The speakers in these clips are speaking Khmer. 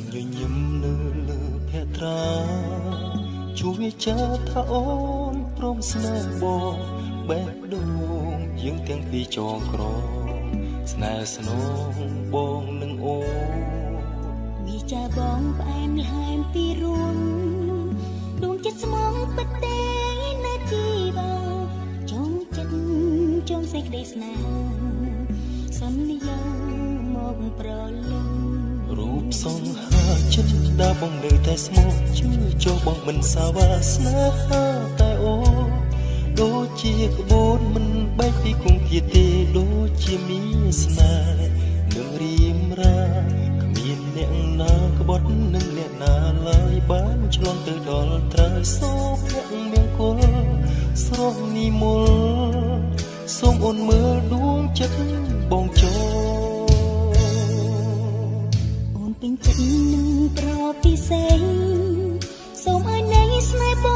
មញញឹមនៅលើភក្ត្រាជួយចាថាអូនព្រមស្នេហ៍បងបែបដូងយើងទាំងពីរចងក្រងស្នេហ៍ស្នងបងនឹងអូនវិចាបងផ្អែមល្ហែមពីរួងដួងចិត្តស្មងពិតទេណាជីបាចងចិត្តចងសេចក្តីស្នេហ៍សន្យាមកប្រលឹងរូបសង្ហាចិត្តដើរបងនៅតែស្មោះជឿចុះបងមិនសាវាស្នេហាតែអូដូចជាក្បូនមិនបែកពីគង្គាទេដូចជាមានស្នេហ៍នឹងរៀមរាគ្មានអ្នកណាក្បត់នឹងអ្នកណាឡើយបានឆ្លងទៅដល់ត្រើយសូភៈមង្គលស្រស់និមលសូមអូនមើលដួងចិត្តបងចូលពេញចិត្តនឹងប្រពិសេសសូមឲ្យនៃស្នេហ៍ប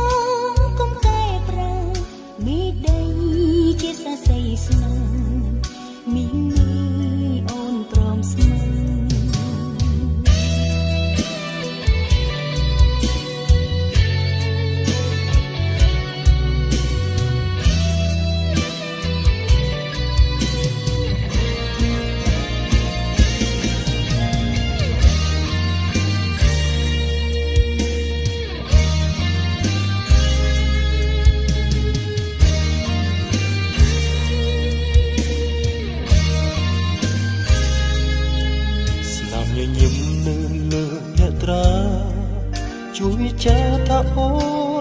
ងកុំកែប្រែមេដីជាសរសៃស្នេហ៍មីមីអូនព្រមស្មឹងញញឹមនៅលើភក្ត្រាជួយចាថាអូ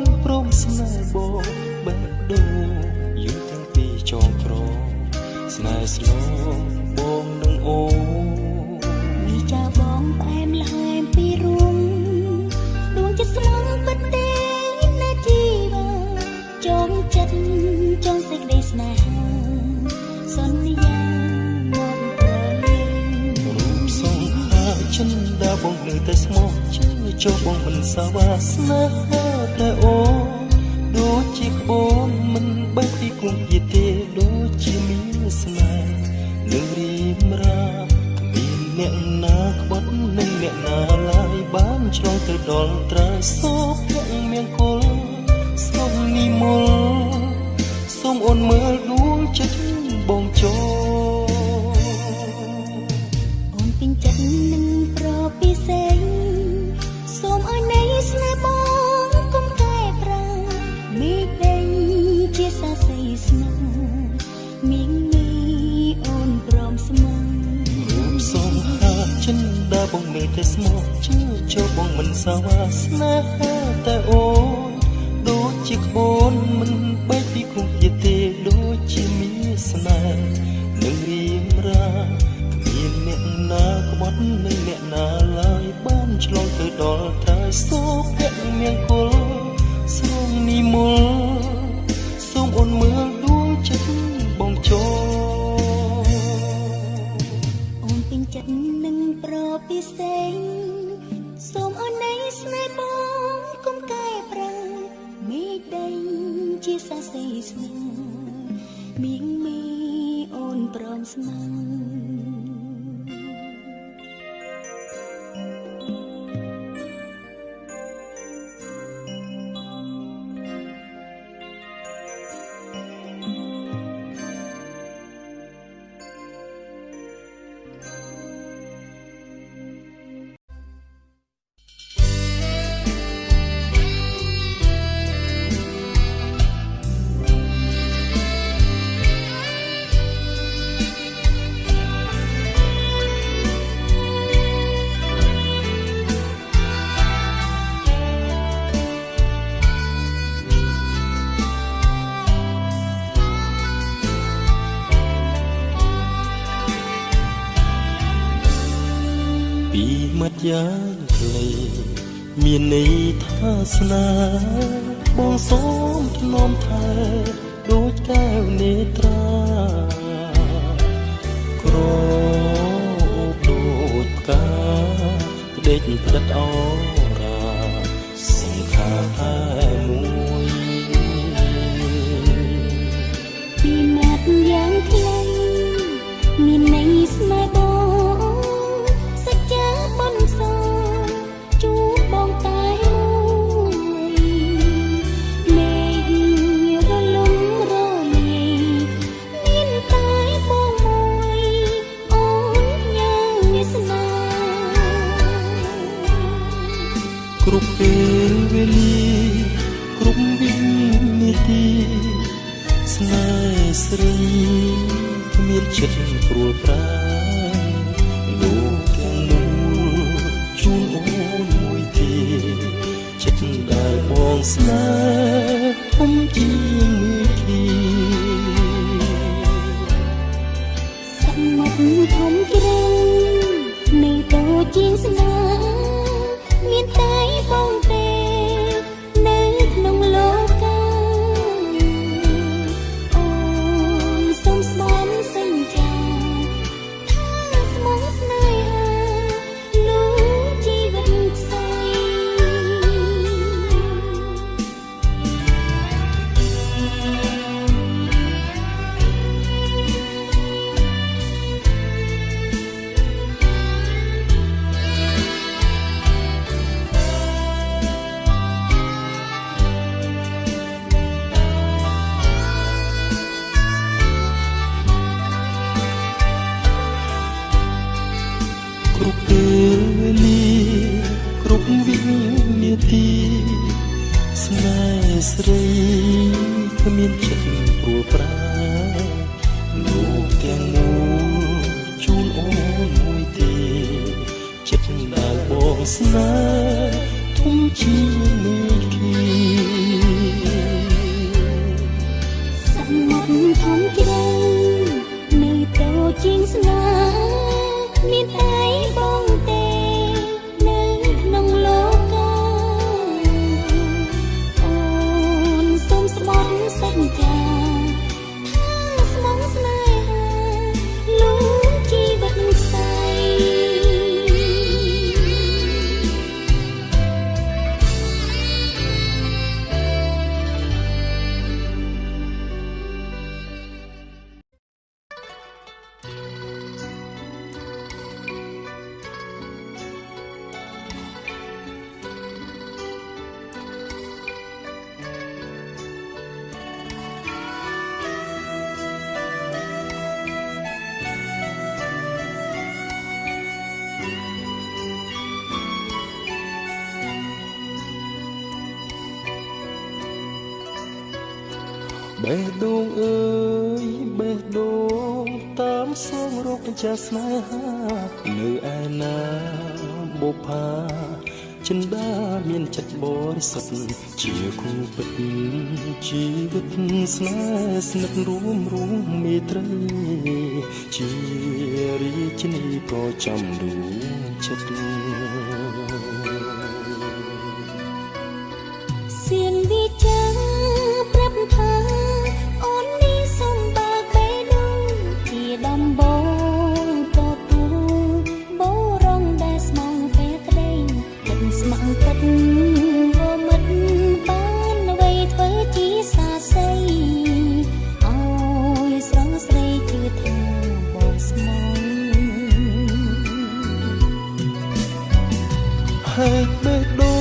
នព្រមស្នេហ៍បងបែបដូងយើងទាំងពីរចងក្រងស្នេហ៍ស្នងបងនឹងអូវិចាបងផ្អែមល្ហែមពីរួងដួងចិត្តស្មងពិតទេណាជីវាចងចិត្តចងសេចក្តីស្នេហាសន្យាមកប្រលឹងរូបសង្ហាចិនដើរបងនៅតែស្មោះជឿចុះបងមិនសាវាស្នេហាតែអូដូចជាក្បូនមិនបែកពីគង្គាទេដូចជាមានស្នេហ៍នឹងរៀមរាគ្មានអ្នកណាក្បត់នឹងអ្នកណាឡើយបានឆ្លងទៅដល់ត្រើយសូភៈមង្គលស្រស់និមលសូមអូនមើលដួងចិត្តបងចូលអូនពេញចិត្តនឹងប្រពិសេសសូមឲ្យនៃស្នេហ៍បងកុំកែប្រែមេដីជាសរសៃស្នេហ៍មីមីអូនព្រមស្មឹងរូបសង្ហាចិនដើរបងនៅតែស្មោះជឿចុះបងមិនសាវាស្នេហាតែអូដូចជាក្បូនមិនបែកពីគង្គាទេដូចជាមានស្នេហ៍នឹងរៀមរាគ្មានអ្នកណាក្បត់នឹងអ្នកណាឡើយបានឆ្លងទៅដល់ត្រើយសូភៈមង្គលស្រស់និមលសូមអូនមើលដួងចិត្តបងចូលអូនពេញចិត្តនឹងប្រពិសេសសូមឲ្យនៃស្នេហ៍បងកុំកែប្រែមេដីជាសរសៃស្នេហ៍មីមីអូនព្រមស្មឹងពីមាត់យ៉ាងខ្លីមានន័យថាស្នេហ៍បងសូមថ្នមថែដូចកែវនេត្រាក្រអូបដូចផ្កាផ្ដេចផ្ដិតអរាសង្ខារតែមួយពីមាត់យ៉ាងខ្លីមានន័យស្នេហ៍បងសច្ចាបនស គ្រប់ពេលវេលាគ្រប់វិនាទីស្នេហ៍ស្រីគ្មានចិត្តព្រួលប្រាលោកទាំងមូលជូនអូនមួយទេចិត្តដែលបងស្នេហ៍ធំជាងមេឃីសមុទ្រធំជ្រៅនៅតូចជាងស្នេហ៍មានតែបងទេនៅក្នុងលោកកាអូនសូមស្មន់សញ្ជាថាស្មោះស្នេហាលោកជីវិតខ្សែគ្រប់ពេលវេលាគ្រប់វិនាទីស្នេហ៍ស្រីគ្មានចិត្តព្រួលប្រាលោកទាំងមូលជូនអូនមួយទេចិត្តដែលបងស្នេហ៍ធំជាងមេឃីសមុទ្រធំជ្រៅនៅតូចជាងស្នេហ៍មានតែបងទេនៅក្នុងលោកកាអូនសូមស្មន់សញ្ជាថាស្មោះស្នេហាលោកជីវិតខ្សែបេះដូងអើយបេះដូងតាមសងរកចាស្នេហានៅឯណាបុប្ផាចិន្តាមានចិត្តបរិសុទ្ធជាគូពិតជីវិតស្នេហ៍ស្និទ្ធរួមមេត្រីជារាជិនីក៏ចាំដួងចិត្តសៀងវិចារប្រាប់ថាអូននេះសំបើកបេះដូងជាដំបងទទួលបរងដែលស្មងពេលក្តីចិត្តស្មងពិតវមិតបានអ្វីធ្វើជាសាស័យអើយស្រងស្រីជឿថាបងស្មងហើយបេះដូ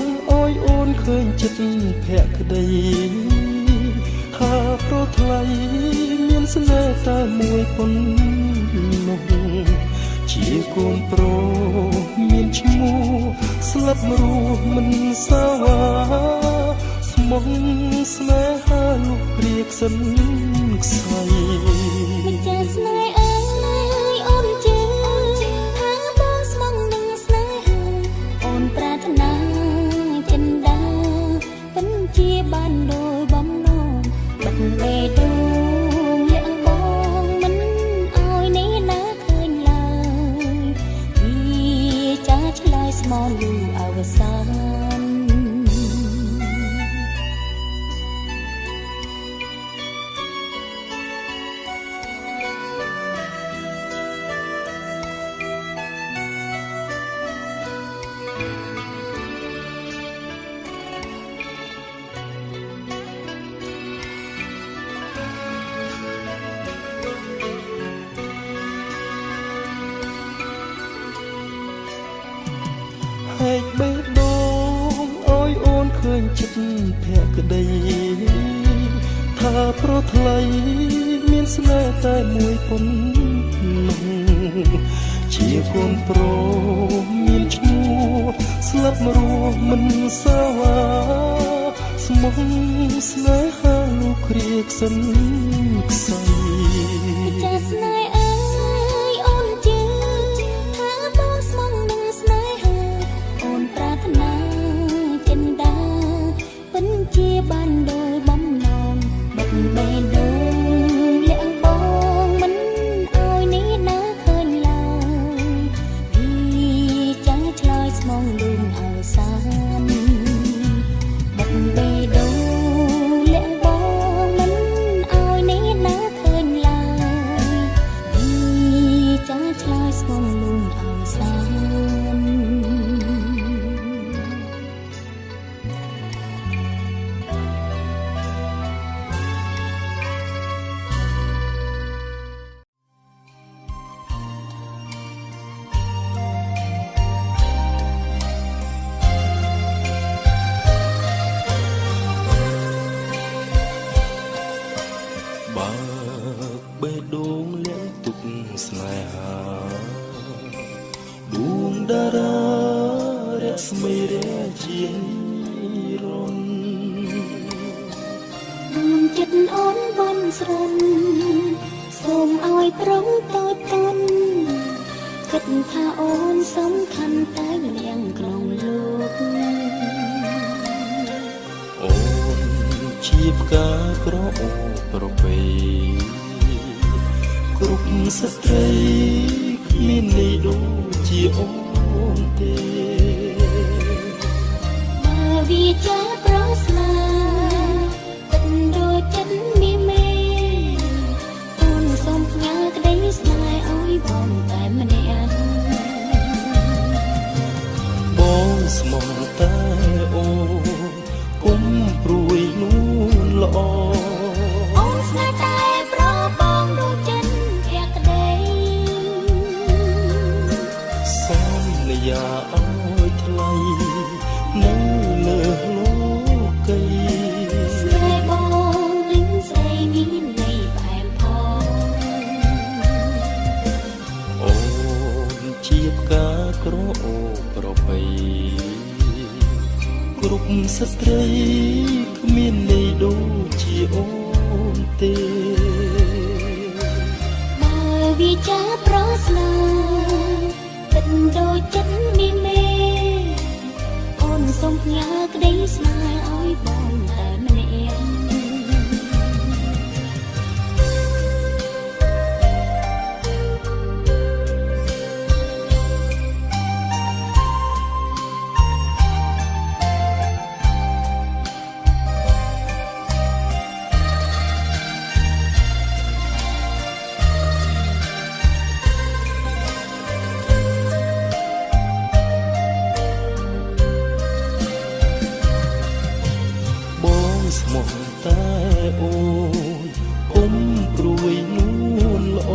ងអើយអូនឃើញចិត្តភក្តីថាប្រថ្លៃមានស្នេហ៍តែមួយប៉ុណ្ណោះជាកូនប្រុសមានឈ្មោះស្លាប់រស់មិនសាវាស្មោះស្នេហាលុះព្រាកសិនខ្សែមិនចាស្នេហ៍អើយអូនជឿថាបងស្មងនឹងស្នេហាអូនប្រាថ្នាចិន្តាពិនជាបានដោយបំណងបិទបេះដូងលាក់បងមិនអោយនេះណាឃើញឡើយវាចាឆ្លើយស្មោះលូអវសានហែកបេះដូងអើយអូនឃើញចិត្តភក្តីថាប្រថ្លៃមានស្នេហ៍តែមួយប៉ុណ្ណោះជាកូនប្រុសមានឈ្មោះស្លា ប់រស់មិនសាវាស្មុំស្នេហាលោកគ្រាខ្សិនខ្សៃចាស្នេហ៍អើយអូនជឿថាបងស្មងនឹងស្នេហាអូនប្រាថ្នាចិនដាពិនជាបានដោយបំណងបិទបេះដូងលាក់បងមិនឲ្យនេះណាឃើញឡើយពីចាស់ឆ្លើយស្មងលឿនអើសានបិទបេះដូងលាក់បងមិនឲ្យនេះណាឃើញឡើយពីចាស់ឆ្លើយស្មងលឿនអើសានបើបេះដូងលាក់ទុកស្នេហាដួងតារារស្មីរជារនដួងចិត្តអូនបន់ស្រន់សូមឲ្យប្រុងតូចតន់គិតថាអូនសំខាន់តែម្នាក់ក្នុងលោកអូនជាផ្កាក្រអូបប្រពៃគ្រប់ស្ត្រីគ្មានន័យដូចជាអូនទេបើវាចាប្រស្នាទឹកដូចចិត្តមានមេអូនសូមផ្ញើក្តីស្នេហ៍ឲ្យបងតែម្នាក់បងស្មោះតែអូនគុំព្រួយនួនល្អអូនស្នេហ៍តែប្របងដូចចិត្តភក្តីសន្យាឲ្យថ្លៃនៅលើលោកីស្នេហ៍បងនឹងស្រីមានន័យផ្អែមផងអូនជាផ្កាក្រអូបប្រពៃគ្រប់ស្ត្រីគ្មានន័យដូចជាអូនទេបើវាចាប្រស្នាទឹកដូចចិត្តមានមេអូនសូមផ្ញើក្តីស្នេហ៍ឲ្យបងតែម្នាក់បងស្មោះតែអូនគុំព្រួយនួនល្អ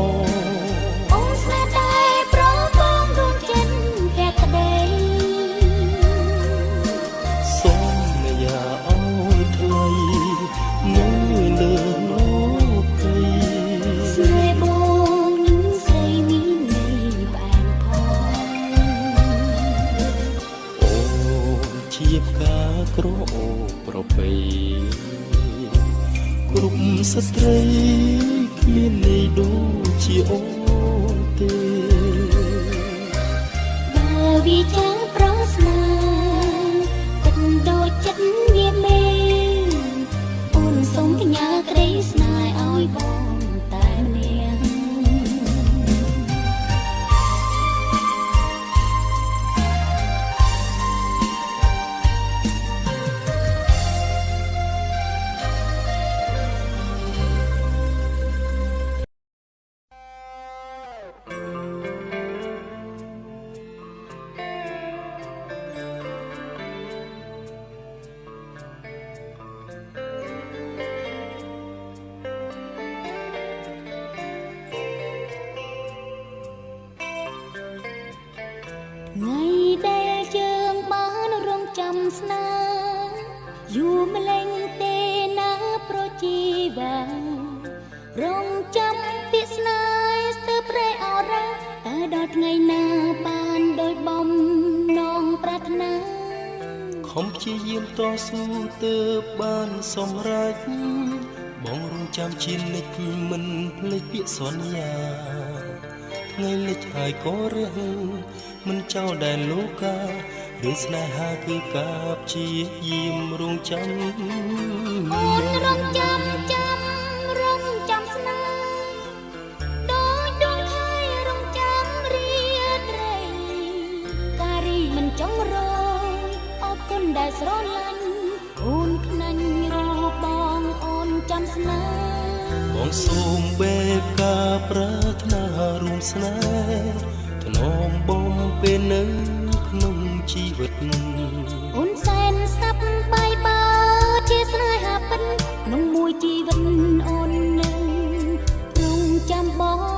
អូនស្នេហ៍តែប្របងដូចចិត្តភក្តីសន្យាឲ្យថ្លៃនៅលើលោកីស្នេហ៍បងនឹងស្រីមានន័យផ្អែមផងអូនជាផ្កាក្រអូបប្រពៃគ្រប់ស្ត្រីគ្មានន័យដូចជាអូនទេបើវាចាប្រស្នាទឹកដូចចិត្តមានមេអូនសូមផ្ញើក្តីស្នេហ៍ឲ្យបងតែម្នាក់ថ្ងៃដែលយើងបានរងចាំស្នេហ៍យូរម្លេងទេណាប្រជីវារងចាំពាក្យស្នេហ៍ស្ទើរប្រែអរ៉ាតែដល់ថ្ងៃណាបានដោយបំណងប្រាថ្នា ខំព្យាយាមតស៊ូទើបបានសម្រេចបងរងចាំជានិច្ចមិនភ្លេចពាក្យសន្យាថ្ងៃលិចហើយក៏រះមិនចោលដែលលោកការឿងស្នេហាគឺការព្យាយាមរងចាំអូនរងចាំរងចាំស្នេហ៍ដោយដួងខែរងចាំរៀតរៃការីមិនចង់រយអរគុណដែលស្រឡាញ់អូនខ្នាញ់រូបបងអូនចាំស្នេហ៍បងសូមបែបការប្រាថ្នារួមស្នេហ៍ថ្នមបងពេលនៅក្នុងជីវិតអូនសែនស្ដាប់បាយបើជាស្នេហាពិតក្នុងមួយជីវិតអូននៅរងចាំបង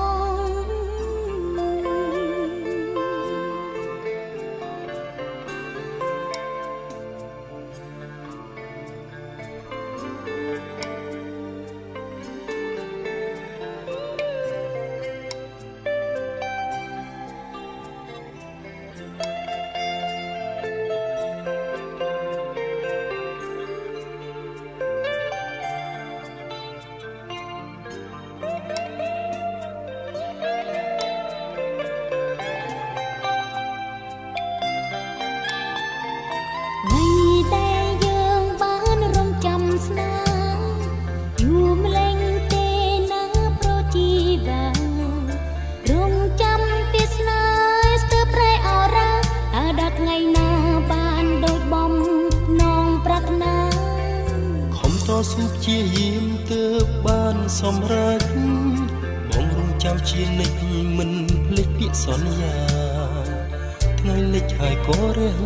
ស៊ូព្យាយាមទើបបានសម្រេចបងរងចាំជានិច្ចមិនភ្លេចពាក្យសន្យាថ្ងៃលិចហើយក៏រះ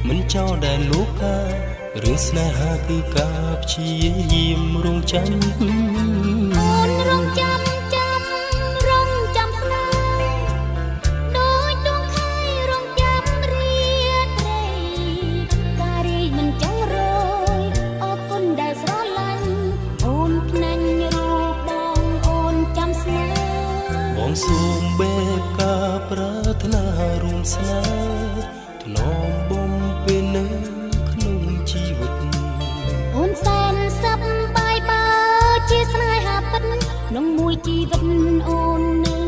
មិនចោលដែលលោកការឿងស្នេហាគឺការព្យាយាមរងចាំអូនរងចាំរងចាំស្នេហ៍ដោយដួងខែរងចាំរៀតរៃការីមិនចង់រយអរគុណដែលស្រឡាញ់អូនខ្នាញ់រូបបងអូនចាំស្នេហ៍បងសូមបែបការប្រាថ្នារួមស្នេហ៍ថ្នមបំពេលនៅក្នុងជីវិតអូនសែនសប្បាយបើជាស្នេហាពិតក្នុងមួយជីវិតអូននៅ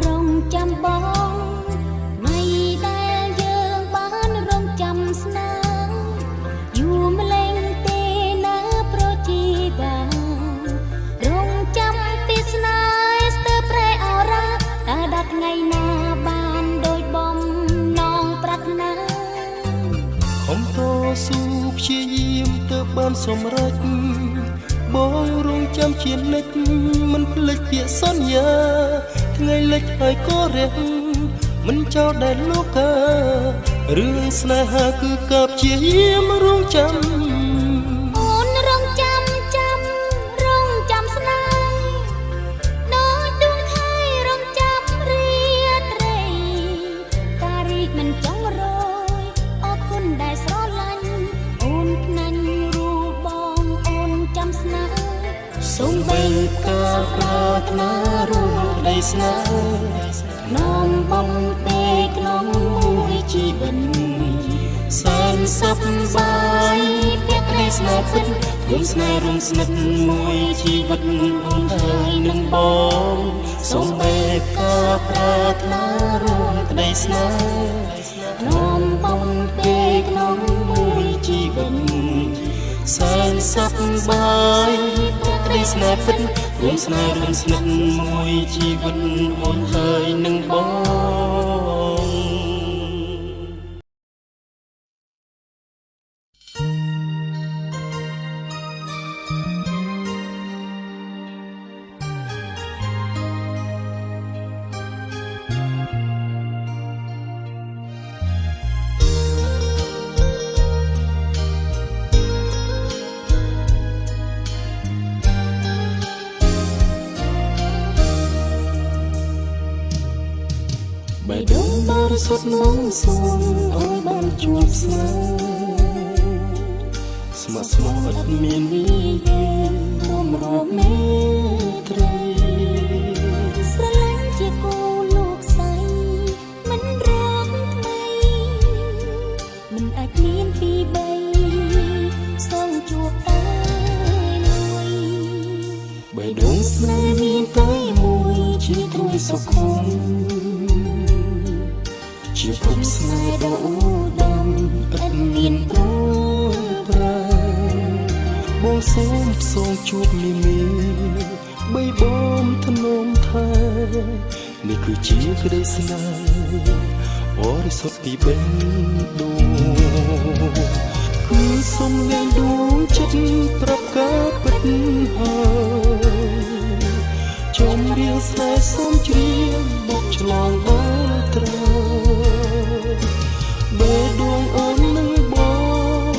រងចាំបងថ្ងៃដែលយើងបានរងចាំស្នេហ៍យូរម្លេងទេណាប្រជីបារងចាំពីស្នេហ៍ស្ទើរប្រែអរ៉ាតើដល់ថ្ងៃណាបានដូចបំណងប្រាថ្នាខំតស៊ូព្យាយាមទើបបានសម្រេចបងរងចាំជានិច្ចមិនភ្លេចពាក្យសន្យាថ្ងៃលិចហើយក៏រះមិនចោលដែលលោកការឿងស្នេហាគឺការព្យាយាមរងចាំអូនរងចាំរងចាំស្នេហ៍ដោយដួងខែរងចាំរៀតរៃការីមិនចង់រយអរគុណដែលស្រឡាញ់អូនខ្នាញ់រូបបងអូនចាំស្នេហ៍សូមបែបការប្រាថ្នារួមក្តីស្នេហ៍នាំបំពេក្នុងមួយជីវិតសែនសប្បាយពាក្យក្តីស្នេហ៍ពិតរួមស្នេហ៍រួមស្និទ្ធមួយជីវិតអូនហើយនឹងបងសូមបែបការប្រាថ្នារួមក្តីស្នេហ៍នាំបំពេក្នុងមួយជីវិតសែនសប្បាយក្តីស្នេហ៍ពិតរួមស្នេហ៍រួមស្និទ្ធមួយជីវិតអូនហើយនឹងបងបេះដូងបរិសុទ្ធមកសូមឲ្យបានជួបស្នេហ៍ស្មោះស្មោះឥតមានវិធីរួមរាប់មេត្រីស្រឡាញ់ជាគូលោកស្រីមិនរកថ្មីមិនអាចមានពី បេះដូងស្នេហ៍មានតែមួយជាទ្រព្យសុខុមជាភពស្នេហ៍ដ៏ឧត្តមឥតមានព្រោះប្រែបងសូមផ្សងជួបមីមីបីបងធ្នមថែនេះគឺជាក្តីស្នេហ៍បរិសុទ្ធពីបេះដូងគឺសុំលែងដួងចិត្តប្រាប់ការពិតហើយចំរៀងស្នេហ៍សូមជ្រាបបុកឆ្លងដល់ត្រើបេះដូងអូននឹងបង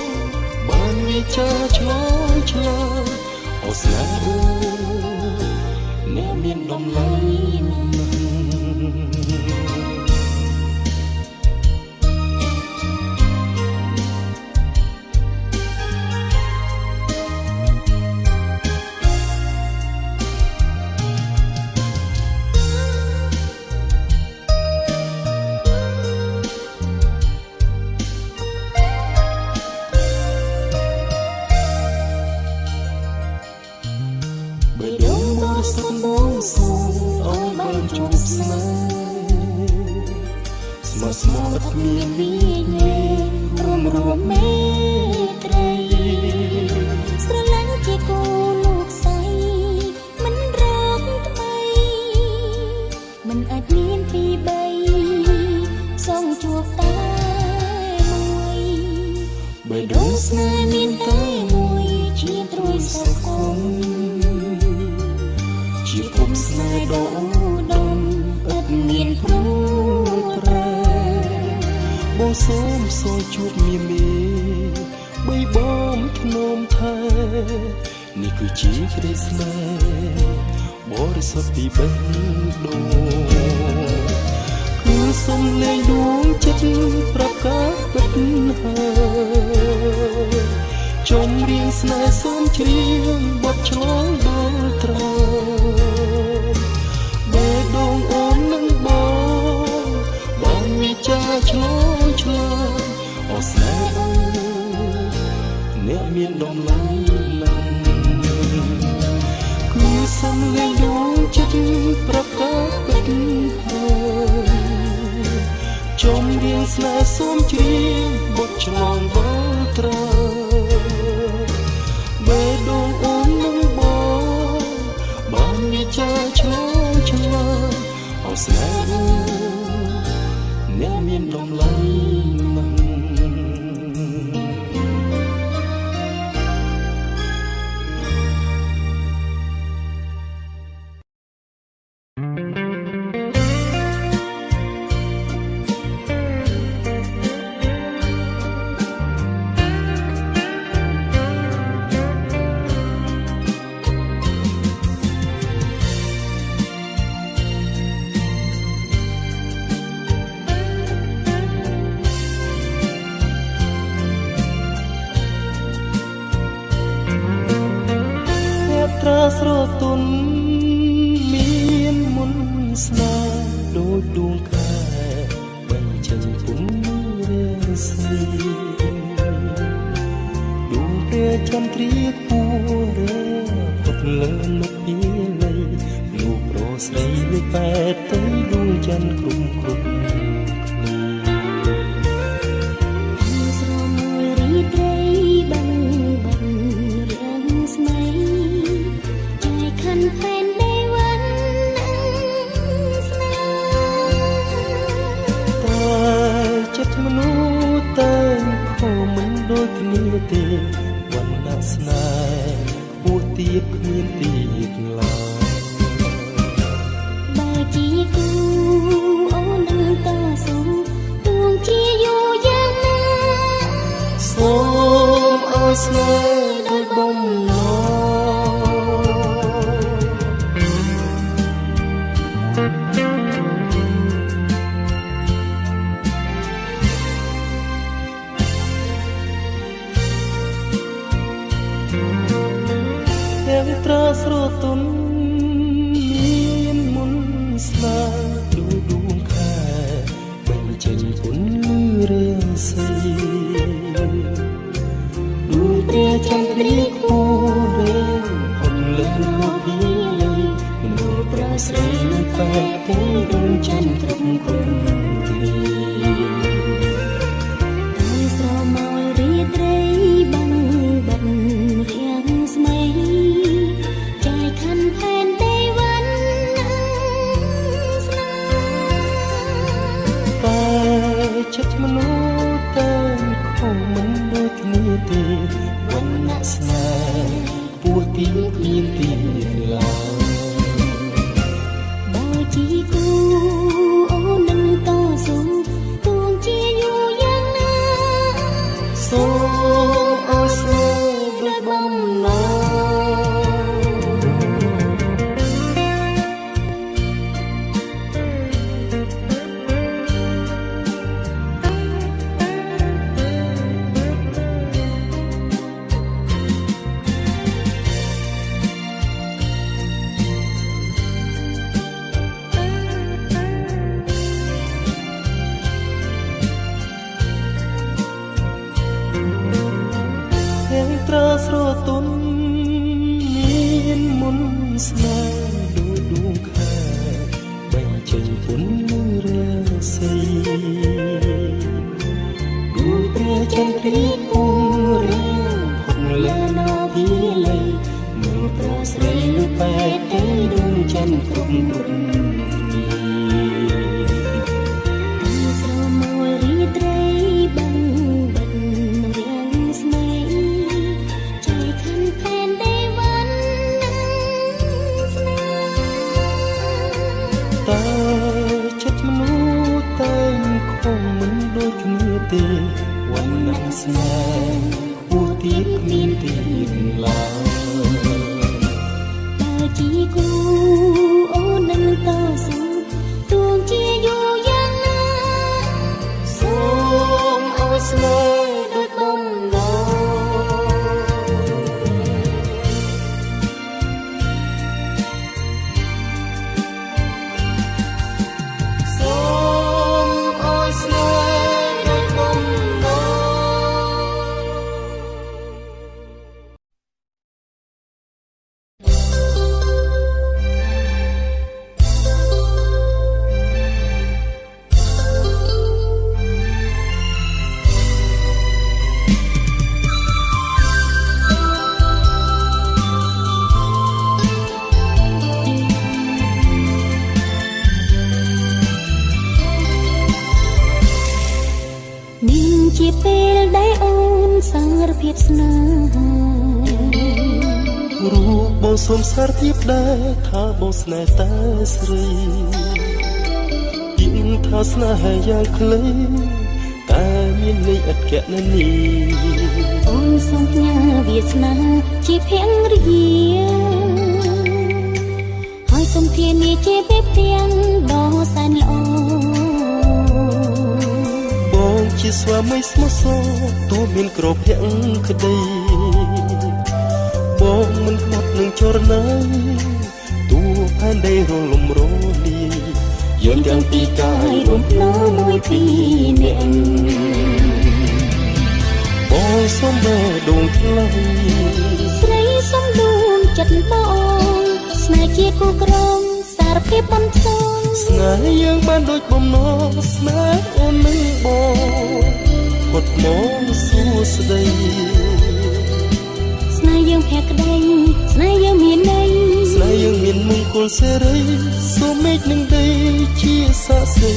បានវាចាឆ្លងឆ្លើយអូស្នេហ៍អ្នកមានតម្លៃបេះដូងបរិសុទ្ធបងសូមឲ្យបានជួបស្នេហ៍ស្មោះស្ម័គ្រគ្មានលីងរួមមេត្រីស្រឡាញ់ជាគូលោកស្រីមិនរកថ្មីមិនអាចមានពីរបីសងជួបតែមួយបេះដូងស្នេហ៍មានតែមួយជាទ្រព្យសុខុមជាភពស្នេហ៍ដ៏ឧត្តមឥតមានព្រោះប្រែបងសូមសូមជួបមីមីបីបងធ្នមថែនេះគឺជាក្តីស្នេហ៍បរិសុទ្ធពីបេះដូងគឺសុំលែងដួងចិត្តប្រាប់ការពិតហើយចំរៀងស្នេហ៍សូមជ្រាបបទឆ្លងដល់ត្រើបេះដូងអូននឹងបងបានវាចាឆ្លងឆ្លើយអូស្នេហ៍អ្នកមានតម្លៃណាស់គឺសុំលែងដួងចិត្តប្រាប់ការពិតហើយចំរៀងស្នេហ៍សូមជ្រាបបទឆ្លងដល់ត្រើបេះដូងអូននឹងបងបានវាចាឆ្លងឆ្លើយអូស្នេហ៍អ្នកមានតម្លៃណាស់ត្រាស្រទន់មានមុនស្នេហ៍ដូចដួងខែបញ្ចេញពុនរាស្មីដួងព្រះចន្ទ្រាគួររើផុតលើលោកពីលៃលោកប្រស្រីលេខ8ទៅដួងច័ន្ទគ្រប់គ្រប់មនុស្សតែខំមិនដូចគ្នាទេវណ្ណៈស្នេហ៍គួរទៀបគ្មានទីឡើយបើជាគូអូននឹងតស៊ូទួងជាយូរយ៉ាងណាសូមឲ្យស្នេហ៍ដោយបំណងត្រាស្រទន់មានមុនស្នេហ៍ដូចដួងខែបញ្ចេញពុនរាសីដួងព្រះចន្ទ្រាគួររើផុតលើលោកពី ស្រីនឹងបែកទៅដួងច័ន្ទគ្រប់គុំគ្នាតែស្រមោលរីត្រីបាំងបាត់រៀងស្មីចាយខាន់ផែនទេវ័នស្នេហ៍តែចិត្តមនុស្សតែខំមិនដូចគ្នាទេវណ្ណៈស្នេហ៍ពោះទីគ្មានទីឡើយបើជីគូអូននឹងតស៊ូទួងជាយូរយ៉ាងណាសូមអោយស្នេហ៍ដូចបំណងត្រាស្រទន់មានមុនស្នេហ៍ដូចដួងខែបញ្ចេញពុនរាសីដូចព្រះចន្ទគ្រីពងរាផុតលើណពីលៃមើលប្រស្រីលបែកទៅដួងច័ន្ទគ្រប់គ្រប់ស្រមោលរីត្រីបាំងបាត់រៀងស្មីចាយខាន់ផែនទេវ័នស្នេហ៍តែចិត្តមនុស្សតែខំមិនដូចគ្នាទេវណ្ណៈស្នេហ៍ពោះទៀតគ្មានទៀតឡើយបើជីគូអូននឹងតស៊ូទួងជាយូរយ៉ាងណាសូមអោយស្នេហ៍ដូចបំណងសូមអោយស្នេហ៍ដូចបំណងនាងជាពេលដែលអូនសារភាពស្នេហារូបបងសូមសារភាពដែរថាបងស្នេហ៍តែស្រីยิ่งថាស្នេហាយ៉ាងខ្លីតែមានន័យឥតគណនីអូនសូមផ្ញើវាសនាជាភរិយាហើយសូមធានាជាពេលទាំងដ៏សែនល្អបងជាស្វាមីស្មោះសរទោះមានក្រភៈក្តីបងមិនខ្មាត់នឹងចរណៃទោះផែនដីរលំរលាយយើងទាំងពីរកាយរួមភ្លើមួយពីរនាក់បងសូមមើលដួងថ្លៃស្រីសូមដួងចិត្តបងស្នេហ៍ជាគូក្រងសារភាពបំផ្សងស្នេហ៍យើងបានដូចបំណងស្នេហ៍អូននឹងបងផុតមកសួស្តីស្នេហ៍យើងភក្តីស្នេហ៍យើងមានន័យស្នេហ៍យើងមានមង្គលសេរីសូមមេឃនឹងដីជាសាក្សេ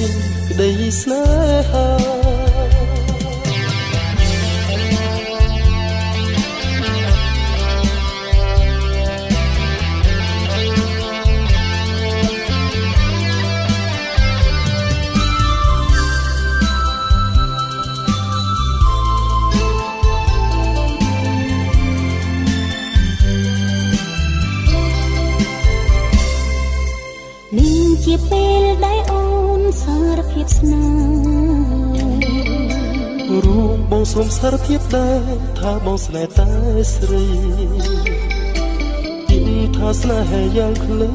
ក្តីស្នេហាជាពេលដែលអូនសារភាពស្នេហ៍រូបបងសូមសារភាពដែរថាបងស្នេហ៍តែស្រីยิ่งថាស្នេហាយ៉ាងខ្លី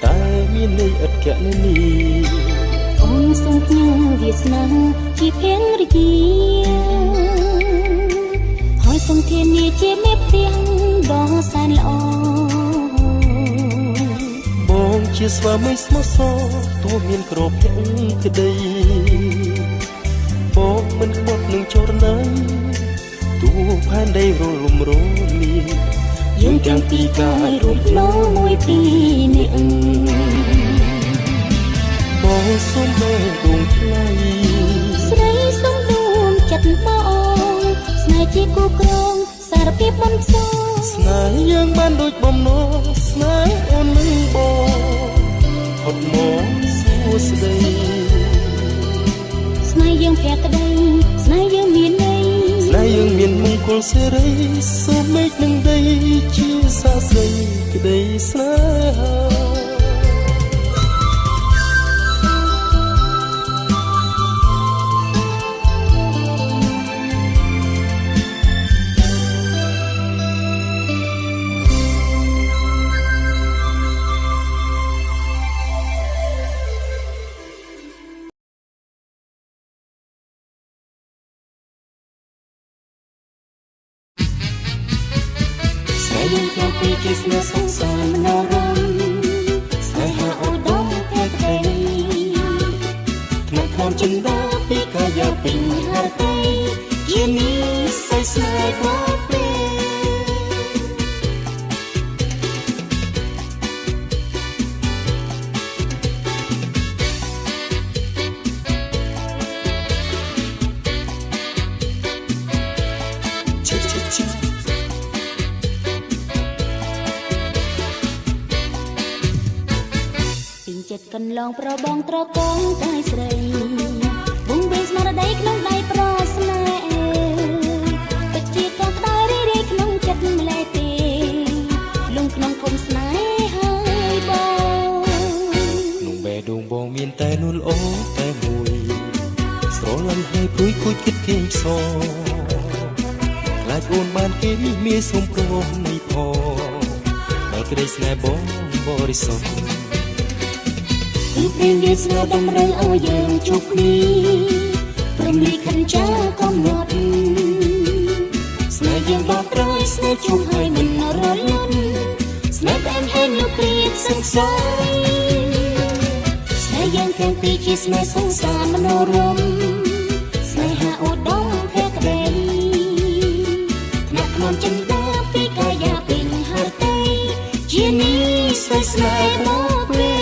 តែមានន័យឥតគណនីអូនសូមផ្ញើវាសនាជាភរិយាហើយសូមធានាជាមេផ្ទាំងដ៏សែនល្អបង ជាស្វាមីស្មោះសរទោះមានក្រភៈក្តីបងមិនក្បត់នឹងចរណៃទូផែនដីរលំរលាយើងទាំងពីរកាយរួមធ្លោមួយពីរនេះបងសូមបែរដួងថ្លៃស្រីសូមដួងចិត្តបងស្នេហ៍ជាគូក្រងសារភាពបំសោស្នេហ៍យើងបានដូចបំណងស្នេហ៍អូននឹងបងហត់មកសួស្តីស្នេហ៍យើងភក្តីស្នេហ៍យើងមានន័យស្នេហ៍យើងមានមង្គលសេរីសូមមេឃនឹងដីជាសាស្រីក្តីស្នេហាយើងក្នុងពីជាស្នេហ៍សងសានមនោរម្យស្នេហាអូដងភក្តីក្នុងក្នុងចិនដាពីកាយាពេញហរតីជានេះសៃស្នេហ៍មកពេលចិត្តកន្លងប្របងត្រកងកាយស្រីវងវេស្មារតីក្នុងដៃប្រស្នេហ៍ពិតជាកងក្តៅរីរីក្នុងចិត្តម្លេះទេលំក្នុងគុំស្នេហ៍ហើយបងក្នុងបេះដូងបងមានតែនួនអូតែមួយស្រលាញ់ហើយព្រួយគួចគិតគេផ្សងខ្លាចអូនបានគេមានសុំព្រមនៃផងដល់ក្តីស្នេហ៍បងបរិសុទ្ធពីព្រៀងវាស្នេហ៍តម្រូវឲ្យយើងជួបគ្នាព្រមលីខិនចាកំណត់ស្នេហ៍យើងដល់ត្រយស្នេហ៍ជួបហើយមិនរលត់ស្នេហ៍តែហេតុលោកព្រៀបសង្ស័យស្នេហ៍យើងទាំងពីរជាស្នេហ៍សងសានមនោរម្យស្នេហាអូដងភក្តីថ្នាក់ខ្លួនចិនដាពីកាយាពេញហរតីជានេះសៃស្នេហ៍មកពេល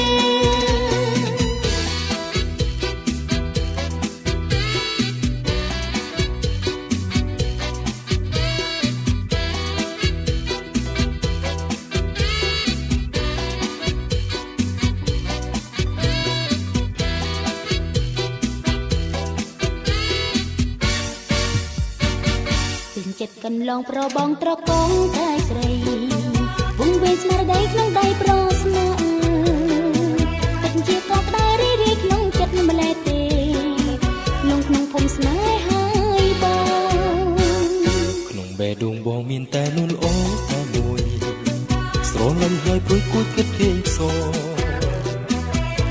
ចិត្តកន្លងប្របងត្រកងកាយស្រីវងវេស្មារតីក្នុងដៃប្រស្នេហ៍ពិតជាកងក្តៅរីរីក្នុងចិត្តម្លេះទេលងក្នុងភូមិស្នេហ៍ហើយបងក្នុងបេះដូងបងមានតែនួនអូតែមួយស្រលាញ់ហើយព្រួយគួចគិតគេផ្សង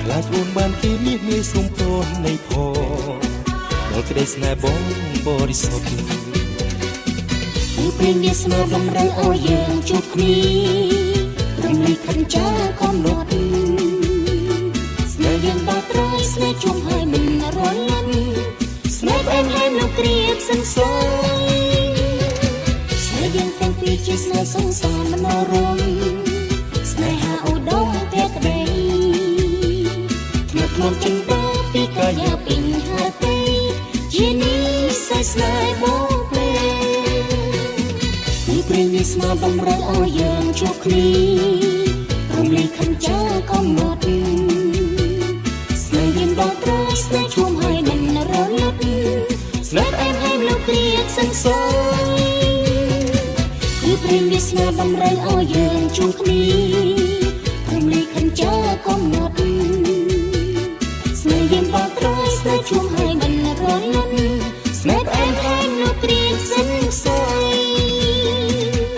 ខ្លាចអូនបានគេមានសុំព្រមនៃផងដល់ក្តីស្នេហ៍បងបរិសុទ្ធពីព្រៀងវាស្នេហ៍តម្រូវឲ្យយើងជួបគ្នាព្រមលីខិនចាកំណត់ស្នេហ៍យើងដល់ត្រយស្នេហ៍ជួបហើយមិនរលត់ស្នេហ៍អែមហែមលោកគ្រៀបសង្ស័យស្នេហ៍យើងទាំងពីរជាស្នេហ៍សងសានមនោរម្យស្នេហាអូដងភក្តីថ្នាក់ខ្លួនចិនដាពីកាយាពេញហរតីជានេះសៃស្នេហ៍មកព្រៀងវាស្នេហ៍តម្រូវឲ្យយើងជួបគ្នាព្រមលីខិនចាកំណត់ស្នេហ៍យើងដល់ត្រយស្នេហ៍ជួបហើយមិនរលត់ស្នេហ៍អែមហែមលោកគ្រៀបសង្ស័យគឺព្រៀងវាស្នេហ៍តម្រូវឲ្យយើងជួបគ្នាព្រមលីខិនចាកំណត់ស្នេហ៍យើងដល់ត្រយស្នេហ៍ជួបហើយមិនរលត់ស្នេហ៍អែមហែមលោកគ្រៀបសង្ស័យប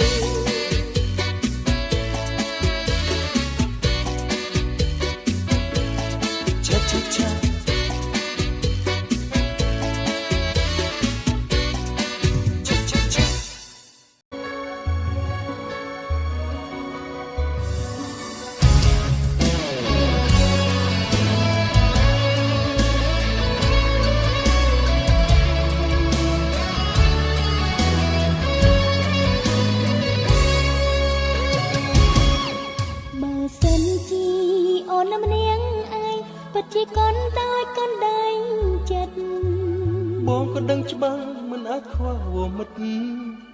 បងក៏ដឹងច្បាស់មិនអាចខ្វះវមិត្ត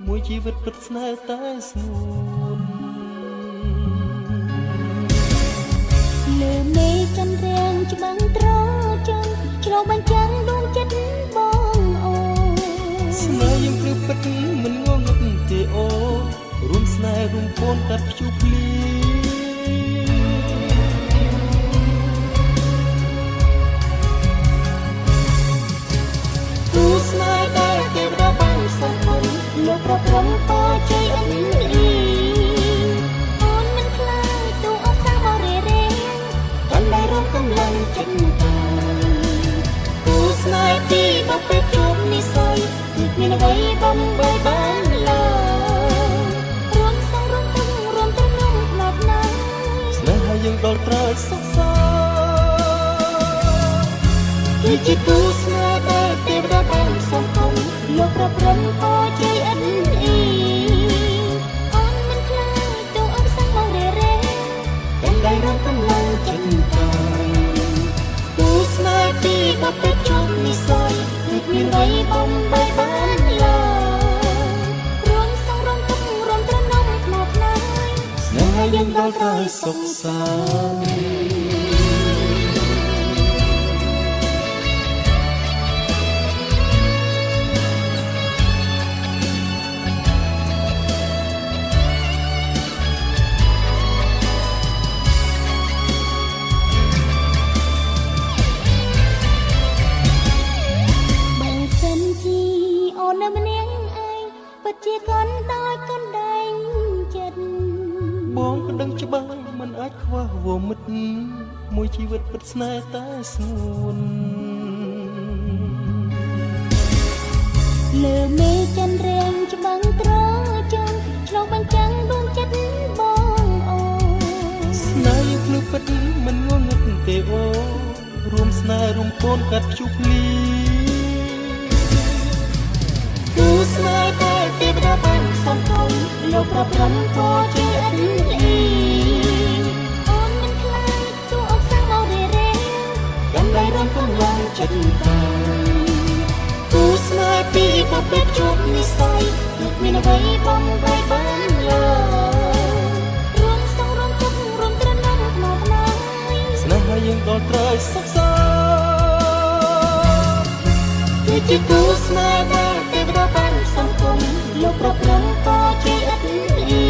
មួយជីវិតពិតស្នេហ៍តែស្ងួនលើមេចន្ទរាំងច្បាំងត្រចាំឆ្លុះបញ្ចាំងដួងចិត្តបងអូស្នេហ៍យើងព្រឹកពិតមិនងងឹតទេអូរួមស្នេហ៍រួមពូនកាត់ភ្ជុំភ្លីគូស្នេហ៍ដែលទេវតាបានសង្ឃឹមលោកប្រព្រំតជ័យអ៊ីអូនមិនខ្លាចទូអបសាបរិរេកាន់តែរំកម្លាំងចិត្តតាគូស្នេហ៍ទីបបពេកជួបនិស័យគឺមានអ្វីបំបីបានឡើយរួមសងរួមទឹករួមត្រនំខ្លាប់ណាស់ស្នេហ៍យើងដល់ត្រើយសុខសាគឺជាគូស្នេហ៍ដែលទេវតាបានសង្ឃឹមលោកប្រព្រំតជ័យអ៊ីអូនមិនខ្លាចទូអបសាបរិរេកាន់តែរំកម្លាំងចិត្តតាគូស្នេហ៍ទីបបពេកជួបនិស័យគឺមានអ្វីបំបីបានឡើយរួមសងរួមទឹករួមត្រនំខ្លាប់ណាស់ស្នេហ៍យើងដល់ត្រើយសុខសាន្តជាកូនដោយកូនដែងចិត្តបងក៏ដឹងច្បាស់មិនអាចខ្វះវមិត្តមួយជីវិតពិតស្នេហ៍តែស្ងួនលើមេចន្ទរាំងច្បាំងត្រចាំឆ្លុះបញ្ចាំងដួងចិត្តបងអូស្នេហ៍ភ្លឺពិតមិនងងឹតទេអូរួមស្នេហ៍រួមកូនកាត់ភ្ជុំភ្លីគូស្នេហ៍ដែលទេវតាបានសង្ឃឹមលោកប្រព្រំតជ័យអ៊ីអូនមិនខ្លាចទូអបសាបរិរេកាន់តែរំកម្លាំងចិត្តតាគូស្នេហ៍ពីបបពេកជួបនិស័យគឺមានអ្វីបំបីបានឡើយរួមសងរួមទឹករួមត្រនំខ្លោបណាស់ស្នេហ៍យើងដល់ត្រើយសុខសាន្តគឺជាគូស្នេហ៍ដែលទេវតាបានសង្ឃឹមលោកប្រព្រំតជ័យអ៊ី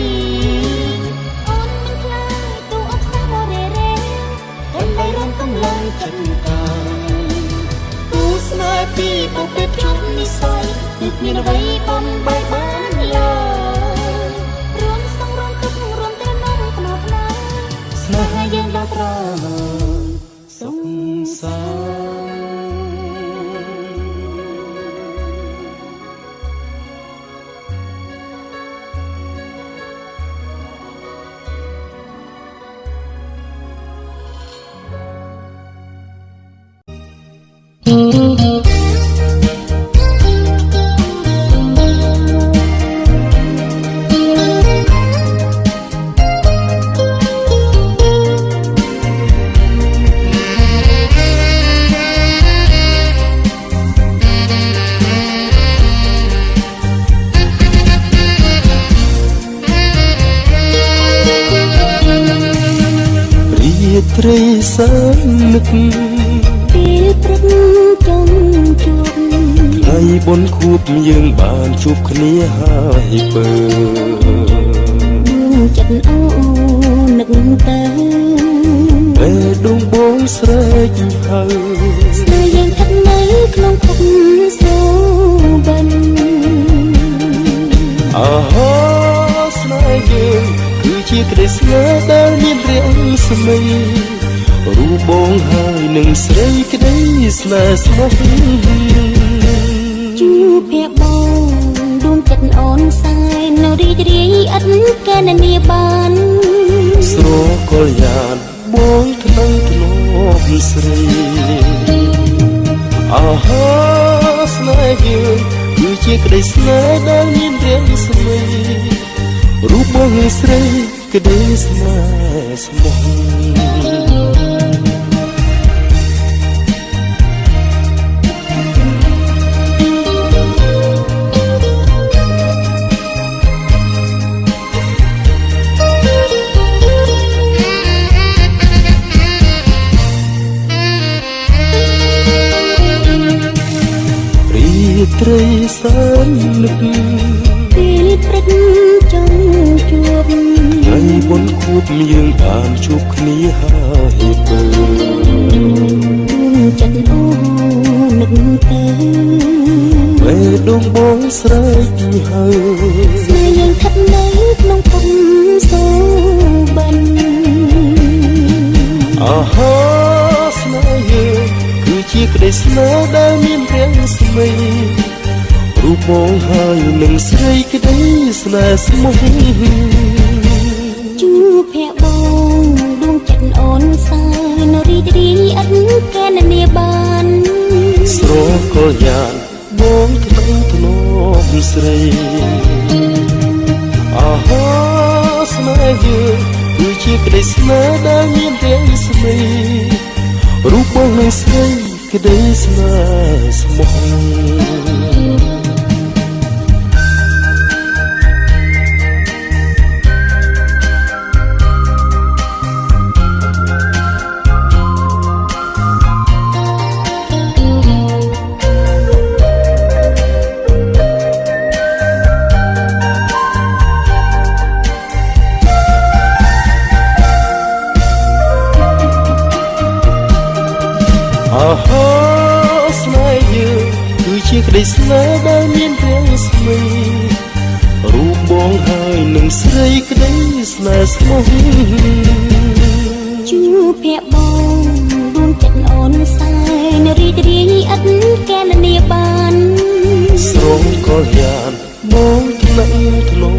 អូនមិនខ្លាចទូអបសាបរិរេកាន់តែរំកម្លាំងចិត្តតាគូស្នេហ៍ពីបបពេកជួបនិស័យគឺមានអ្វីបំបីបានឡើយរួមសងរួមទឹករួមត្រនំខ្លោបណាស់ស្នេហ៍យើងដល់ត្រើយសុខសាន្តត្រីសើនឹកពេលព្រឹកចង់ជួបថ្ងៃបុណ្យខួបយើងបានជួបគ្នាហើយបើដួងចិត្តអូនឹកទៅពេលដួងបងស្រែកហៅស្នេហ៍យើងស្ថិតនៅក្នុងភពសូបិនអាហាស្នេហ៍យើងគឺជាក្តីស្នេហ៍ដែលមានរាងស្មីរូបបងហើយនឹងស្រីក្តីស្នេហ៍ស្មោះជួបភ័ក្របងដួងចិត្តអូនសែននៅរីករាយឥតកែណនាបានស្រកលយ៉ានបងថ្លៃធ្លាប់ស្រីអាហាស្នេហ៍យើងគឺជាក្តីស្នេហ៍ដែលមានរាងស្មីរូបបងស្រីក្តីស្នេហ៍ស្មោះ សែននឹកពេលព្រឹកចង់ជួបថ្ងៃបុណ្យខួបយើងបានជួបគ្នាហើយបើចិត្តអូនឹកទៅពេលដងបងស្រែកហើយស្នេហ៍យើងស្ថិតនៅក្នុងភពសូបិនអាហាស្នេហ៍យើងគឺជាក្តីស្នេហ៍ដែលមានរាំងស្មីរូបបងហើយនឹងស្រីក្តីស្នេហ៍ស្មោះជួបភ័ក្របងដួងចិត្តអូនសើនៅរីករាយអត់កែនានាបានស្រកលយ៉ាងបងថ្លៃថ្នូរស្រីអាហាស្នេហ៍យើងគឺជាក្តីស្នេហ៍ដែលមានរាំងស្មីរូបបងនឹងស្រីក្តីស្នេហ៍ស្មោះអាហាស្នេហ៍យើងគឺជាក្តីស្នេហ៍ដែលមានរាំងស្មីរូបបងហើយនឹងស្រីក្តីស្នេហ៍ស្មោះជួបភ័ក្របងដួងចិត្តអូនសើនៅរីករាយអត់កែនានាបានស្រងកលយ៉ាងបងថ្លៃថ្នូ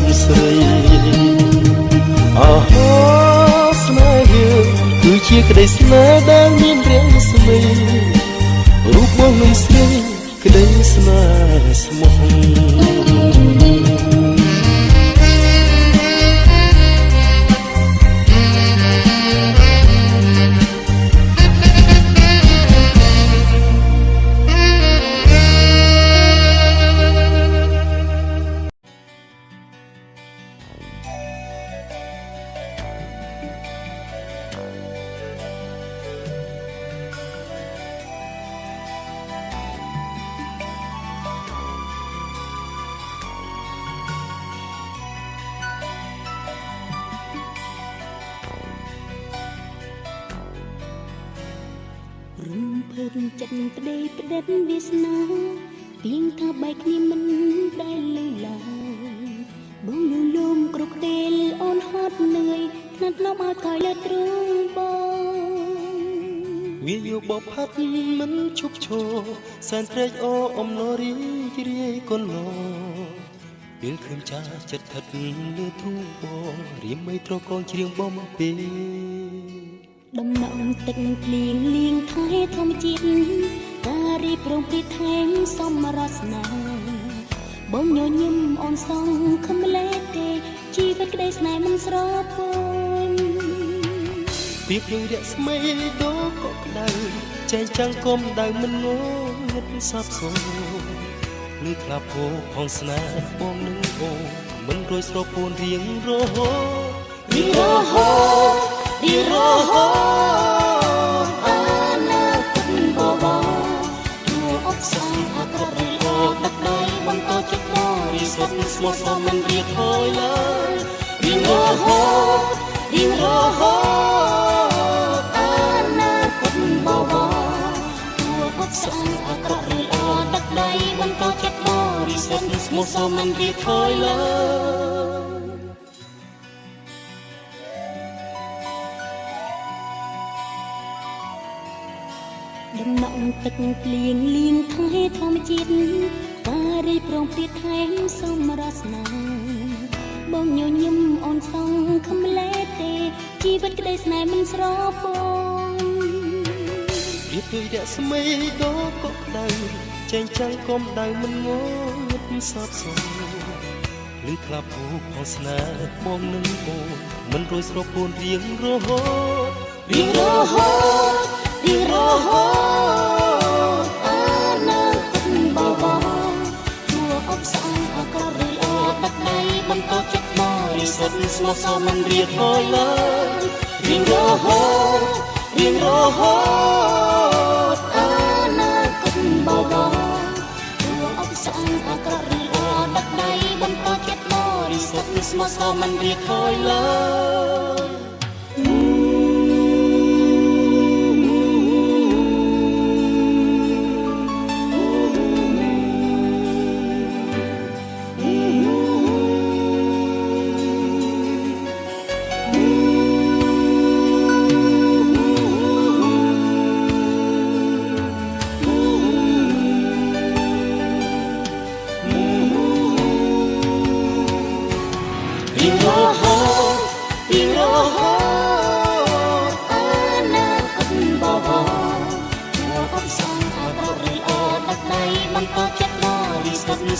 រស្រីអាហាស្នេហ៍យើងគឺជាក្តីស្នេហ៍ដែលមានរាំងស្មីរូបបងនឹងស្រីក្តីស្នេហ៍ស្មោះរំភើបចិត្តប្តីផ្ដិតវាសនាទៀងថាបែកគ្នាមិនដែលលឺឡើយបងលូលំគ្រប់ពេលអូនហត់នឿយថ្នាក់នាំឲ្យកាយលើទ្រូងបងវាយោបបផាត់មិនឈប់ឈរសែនត្រេកអរអំណររីករាយកូនឡពេលឃើញចាចិត្តថិតលើទ្រូងបងរៀមមិនត្រកងជ្រៀងបងមកពេលដំណងទឹកភ្លៀងលៀងថែធម្មជាតិការរីប្រងព្រាថែមសមរស្នាបងញញឹមអូនសងខំលែទេជីវិតក្តីស្នេហ៍មិនស្រពោនពីភ្លឺរស្មីដូរក៏ក្តៅចែងចាំងគុំដៅមិនងងឹតសាប់សូនលឺក្លាពោផងស្នេហ៍បងនឹងអូនមិនរួយស្រពោនរៀងរហូតរៀងរហូតរៀងរហូតអនាគតបបោជួអបសាយអក្រក់រីអូទឹកដៃបន្តចិត្តបរិសុទ្ធស្មោះសមមិនរៀបថយឡើយរៀងរហូតរៀងរហូតអនាគតបបោជួអបសាយអក្រក់រីអូទឹកដៃបន្តចិត្តបរិសុទ្ធស្មោះសមមិនរៀបថយឡើយដំណងទឹកភ្លៀងលៀងថែធម្មជាតិការរីប្រងព្រាថែមសមរស្នាបងញញឹមអូនសងខំលែទេជីវិតក្តីស្នេហ៍មិនស្រពោនរៀបដូចរស្មីដូរក៏ក្តៅចែងចាំងគុំដៅមិនងងឹតសាប់សូនលឺក្លាប់អូផងស្នេហ៍បងនឹងអូនមិនរួយស្រពោនរៀងរហូតរៀងរហូតរៀងរហូតអនាគតបបោជួអបសាយអក្រក់រីអូទឹកដៃបន្តចិត្តបរិសុទ្ធស្មោះសមមិនរៀបថយឡើយរៀងរហូតរៀងរហូតអនាគតបបោជួអបសា អង្គអាក្រក់ឬល្អដឹកដៃបន្តចិត្តបរិសុទ្ធស្មោះសរមិនរៀខយឡើយ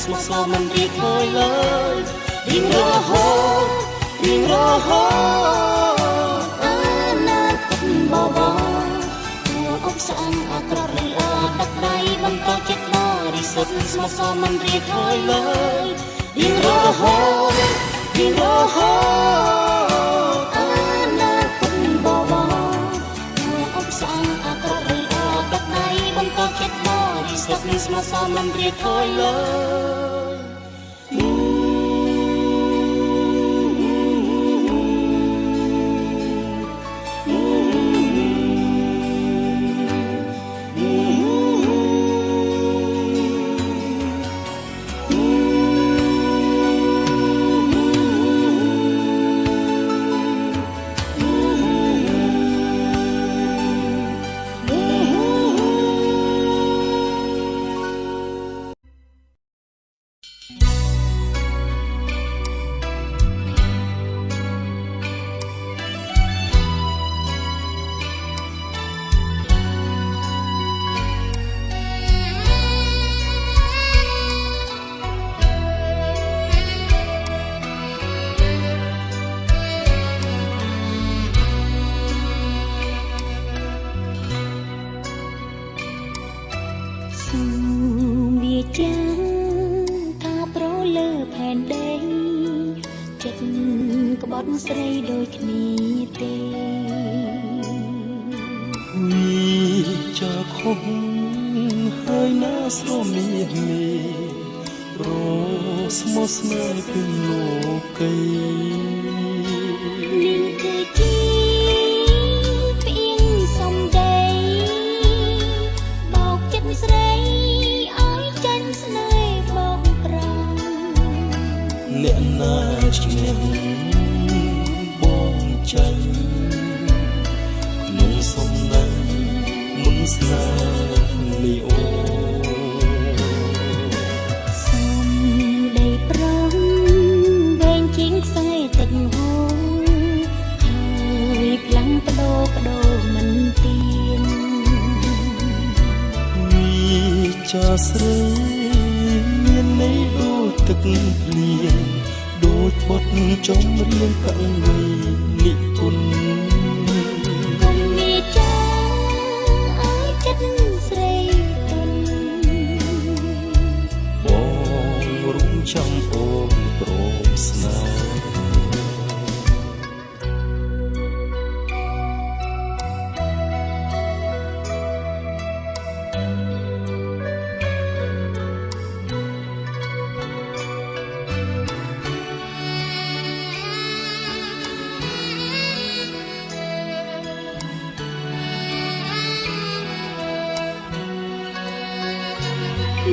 ស្មោះសរមិនរៀខយឡើយរៀងរហូតអាណាគតបបទួអបស្អងអាក្រក់ឬល្អដឹកដៃបន្តចិត្តបរិសុទ្ធស្មោះសរមិនរៀខយឡើយរៀងរហូតអាណាគតបបទួអបស្អងអាក្រក់ឬល្អដឹកដៃបន្តចិត្តបរិសុទ្ធស្មោះសរមិនរៀខយឡើយស្រីដូចគ្នាទេវិចាខុសហើយណាស្រមៀមមេរស្មោះស្នេហ៍ពីលោកីនឹងគឺជាព្រៀងសំដីបោកចិត្តស្រីឲ្យចាញ់ស្នេហ៍បងប្រាំអ្នកណាឈ្នះចាញ់នឹងសំណាញ់មុនស្នេហ៍នេះអូសំដីប្រងវែងជាងខ្សែទឹកហូរហើយផ្លាំងបដូរមិនទៀងវិចាស្រីមានន័យដូចទឹកភ្លៀងដូចបទចំរៀងកង្វៃនិពន្ធគុំវិចាឲ្យចិត្តស្រីទុនបងរំចាំអូនព្រមស្នេហ៍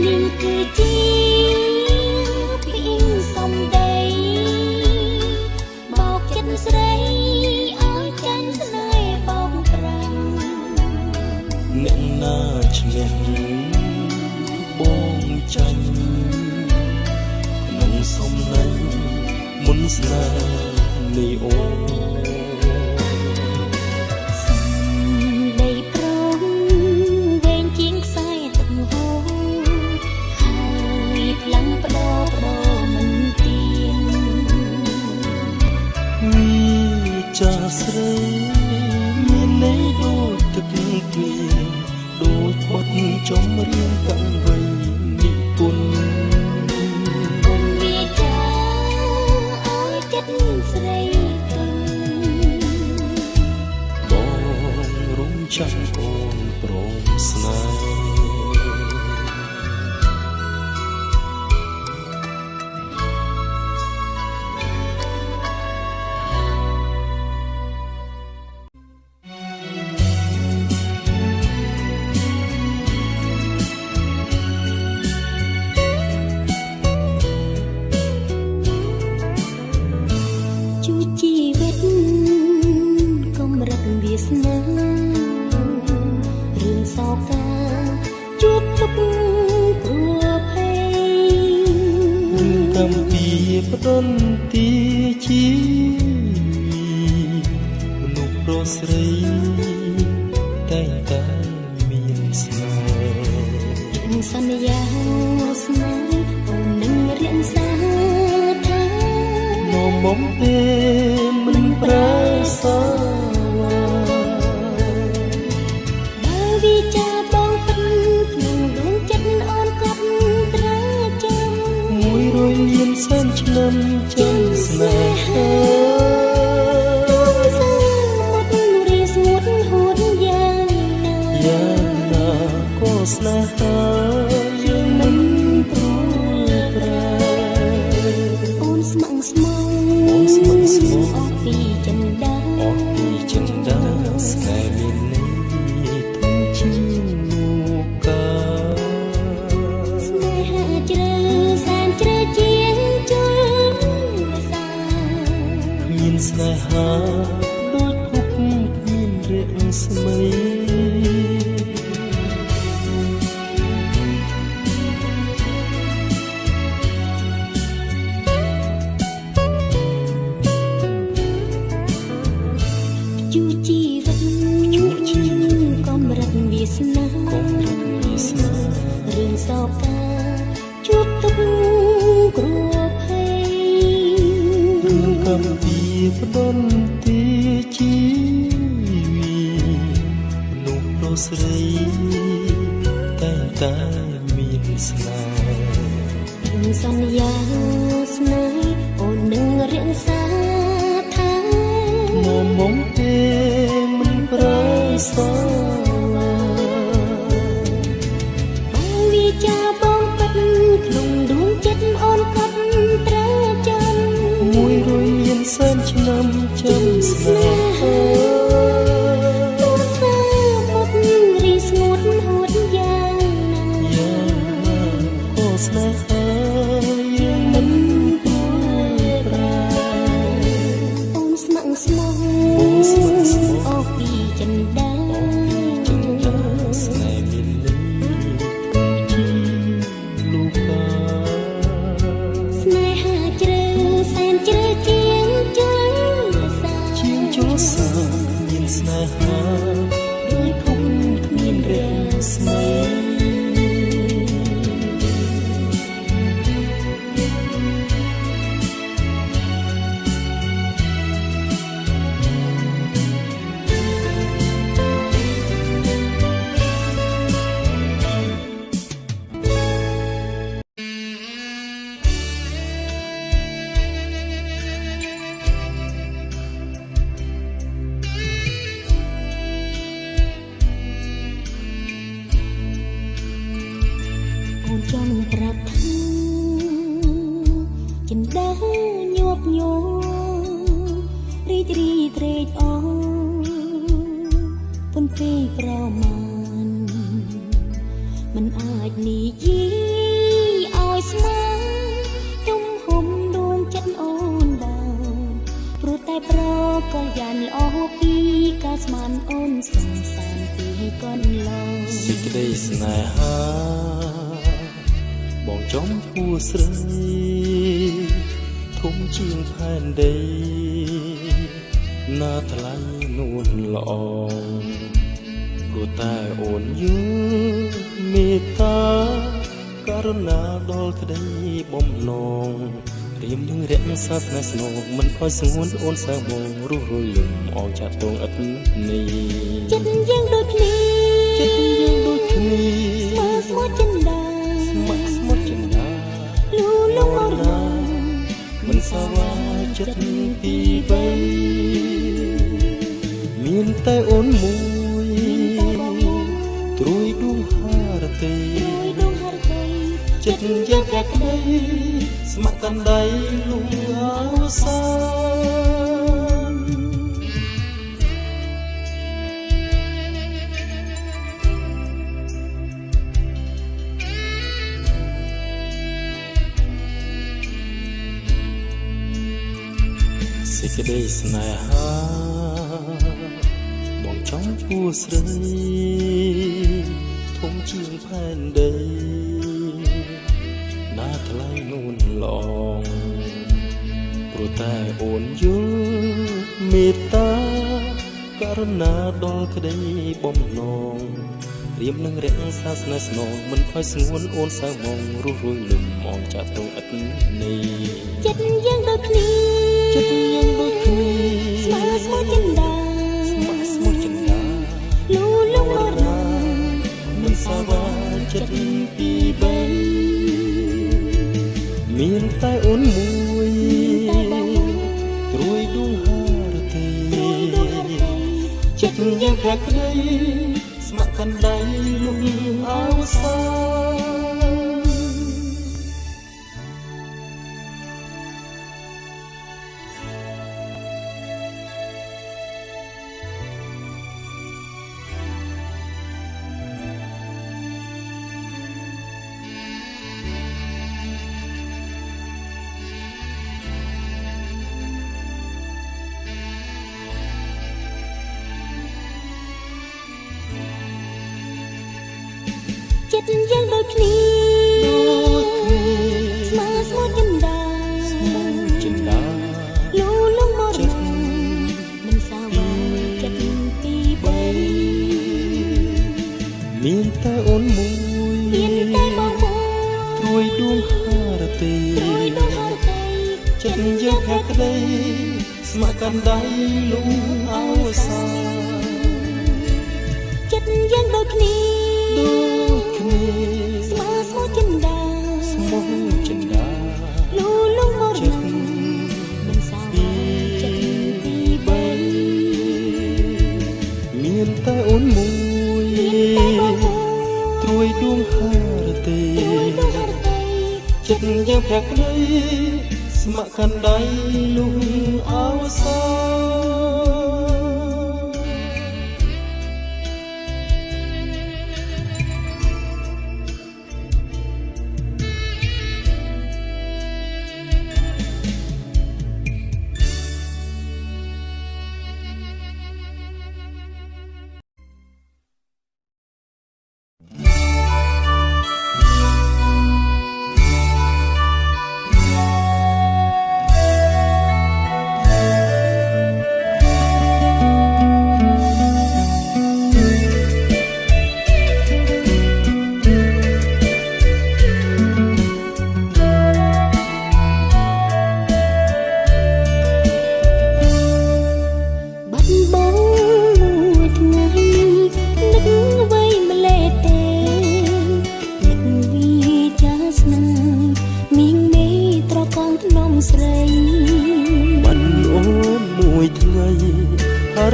នឹងគឺជាព្រៀងសំដីបោកចិត្តស្រីឲ្យចាញ់ស្នេហ៍បងប្រាំអ្នកណាឈ្នះបងចាញ់ក្នុងសំណាញ់មុនស្នេហ៍នេះអូចាស្រីមានន័យដូចទឹកភ្លៀងដូចបទចំរៀងកង្វៃនិពន្ធគុំវិចាឲ្យចិត្តស្រីទុនបងរំចាំអូនព្រមស្នេហ៍ កំពីផ្ដន់ទីជីមនុស្សប្រុសស្រីតែងតែមានស្នេហ៍ សន្យាស្នេហ៍អូននឹងរៀនសាថា មុំទេមិនប្រែសាវាបើវិចារបងពិនក្នុងដួងចិត្តអូនក៏ត្រាចាំ100លានសែនឆ្នាំចាំស្នេហារីស្ងួតហួតយ៉ាងណាក៏ស្នេហាយើងមិនព្រួយប្រែអូនស្មឹងស្មងអស់ពីចិនដាស្នេហ៍មានន័យធំជាងនូកាស្នេហាជ្រៅសែនជ្រៅជាងជើងសាមានស្នេហាដូចភពគ្មានរាំងស្មីជួជីវិតកំរិតវាសនារឿងសោកកាជួបទុកគ្រួភ័យរឿងកំពីផ្ដន់ទីជីវីមនុស្សប្រុសស្រីតែងតែមានស្នេហ៍រឿងសន្យាស្នេហ៍អូននឹងរៀនសាថាមុំទេមិនប្រែសាវាបើវិចារបងពិតក្នុងដួងចិត្តអូនក៏ត្រាចាំ100លានសែនឆ្នាំចាំស្នេហារីស្ងួតហួតយ៉ាងណាក៏ស្នេហាយើងមិនព្រួយប្រែអូនស្មឹងស្មងអស់ពីចិនដាស្នេហ៍មានន័យជាลูกาស្នេហាជ្រៅសែនជ្រៅជាងជើងសាមានស្នេហាដូចភពគ្មានរាំងស្មីអូនចង់ប្រាប់ថាចិនដាញាប់ញ័ររីករាយត្រេកអរប៉ុន្តែប្រមាណមិនអាចនិយាយឲ្យស្មានទំហំដួងចិត្តអូនបានព្រោះតែប្រកលយ៉ាងល្អពីការស្មានអូនសង្សានពីកន្លងសេចក្តីស្នេហាបងចំពោះស្រីធំជាងផែនដីណាថ្លៃនួនល្អព្រោះតែអូនយល់មេត្តាករុណាដល់ក្តីបំណងរៀមនឹងរក្សាស្នេហ៍ស្នងមិនឲ្យស្ងួនអូនសើមករស់រលឹមអងចាក់តងឥតនេះចិត្តយើងដូចគ្នាស្មោះចិនដាលូលងអរណាមិនសាវាចិត្តទីបីមានតែអូនមួយត្រួយដួងហារតីចិត្តយើងតែក្តីស្ម័គ្រកាន់ដៃលុងអវសានសេចក្តីស្នេហាបងចង់ពោះស្រីធំជាងផែនដីណា ថ្លៃនួនឡងព្រោះតែអូនយល់មេត្តាករណាដល់ក្តីបំណងរៀបនឹងរក្សាស្នេហ៍ស្នងមិនខ້ອຍស្ងួនអូនសៅមងរស់រួយលំមងចាក់ត្រង់ឥតនេះចិត្តយើងដូចគ្នាចិត្តយើងដូចគ្នាស្មើស្មោះចិនដាស្មោះចិនដាលូលំរណាមិនសាវ៉ាចិត្តពីបីមានតែអូនមួយត្រួយដួងហារតីចិត្តយើងភក្តីស្ម័គ្រកាន់ដៃលុបអោសាចិត្តយើងដូចគ្នាស្មើស្មោះចិនដាលូលំមកមិនសាវ៉ាចិត្តពីបីមានតែអូនមួយមានតែបងមួយត្រួយដួងហារតីចិត្តយើងភក្តីស្ម័គ្រកាន់ដៃលុបអោសាចិត្តយើងដូចគ្នាស្មើស្មោះចិនដាលូលំមកមិនសាវ៉ាចិត្តពីបីមានតែអូនមួយត្រួយដួងហារតីចិត្តយើងភក្តីស្ម័គ្រកាន់ដៃលុបអោសា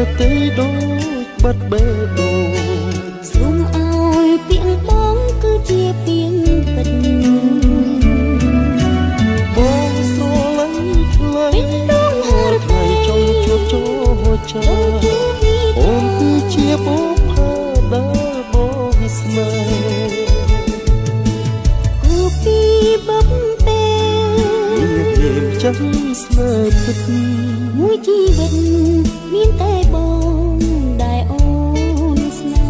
រតីដូចបាត់បេះដូងសូមឲ្យពាក្យបងគឺជាពាក្យពិតបងស្រឡាញ់ថ្លៃថ្លៃចង់ជួបចូលចាអូនគឺជាបុព្វាដែលបងស្នេហ៍គូពីបបពេមានចាំស្នេហ៍ពិតមួយជីវិតមានតែបងដែលអូនស្នេ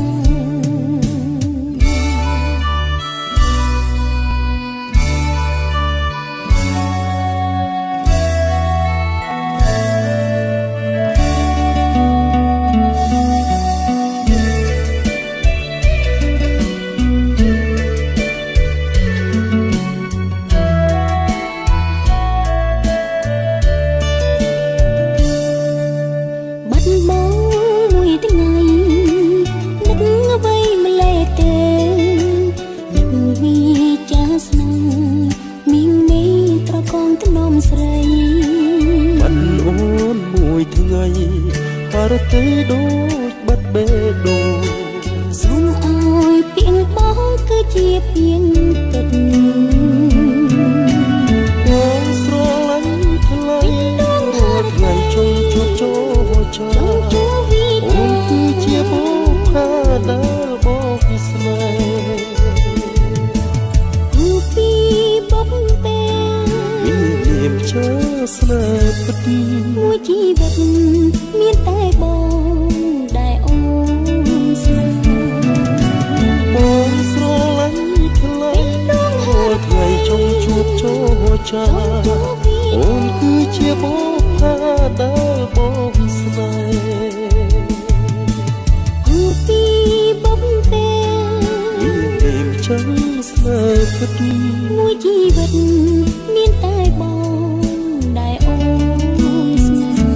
រតីដូចបាត់បេះដូងសូមឲ្យពាក្យបងគឺជាពាក្យពិតបងស្រឡាញ់ថ្លៃថ្លៃចង់ជួបចូលចាអូនគឺជាបុព្វាដែលបងស្នេហ៍គូពីបបពេមានជាស្នេហ៍ពិតមួយជីវិតមានតែបងដែលអូនស្នេហ៍បងស្រឡាញ់ថ្លៃថ្លៃចង់ជួប ប់ចូលចាអូនគឺជាបុព្វាដែលបងស្នេហ៍ គូពីបំពេវាមិនចឹងស្នេហ៍ពិតមួយជីវិតមានតែបងដែលអូនស្នេហ៍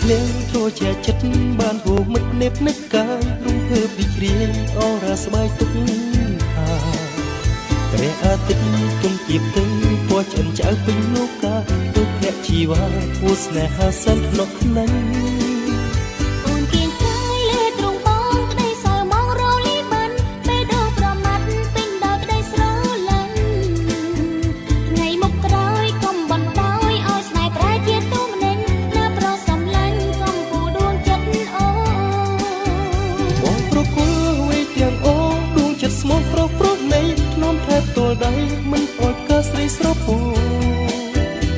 ធ្លាក់ចូលជាចិត្តបានហូរមិត្តនេបនឹកកាយរំភើបរីករាយអរស្បែកទុកថាព្រះអាទិត្យទុំទៀបទៅពណ៌ឆ្អិនឆ្អៅពេញលោកាទុកអ្នកជីវ៉ាពូស្នេហាសន្តិលោកខ្លាំងអូនគៀងកាយលើទ្រង់បងក្តីសើមងរលីបានពេលដកប្រមាត់ពេញដល់ក្តីស្រឡាញ់ថ្ងៃមុខក្រោយកុំបណ្ដោយឲ្យស្នេហ៍ប្រែជាទូម្នេញណាប្រសំឡាញ់កុំគូដួងចិត្តអូបងប្រគល់វេទាំងអូដួងចិត្តស្មោះប្រព្រឹត្តនៃធ្នមថែបទល់ដៃមិនអត់កើស្រីស្រពោ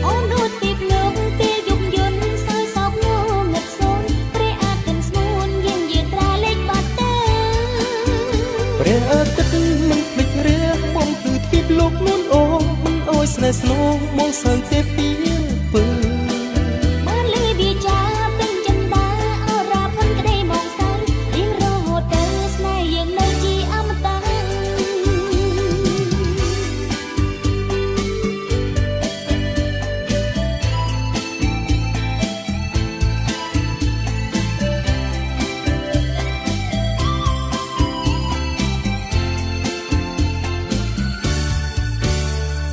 អូនដូចទីលោកពេលយប់យន់សើសោកងងឹតសូនព្រះអាទិត្យស្ងួនយាងយាត្រាលេខបាត់ទៅព្រះអាទិត្យមិនភ្លេចរះបំភ្លឺទ្វីបលោកនួនអូមិនអោយស្នេហ៍ស្នោមកសើទេពីពើបានលឺវាចាពេញចិន្តាអរាផុនក្តីមកសើរៀងរហូតទៅស្នេហ៍យើងនៅជាអមតៈ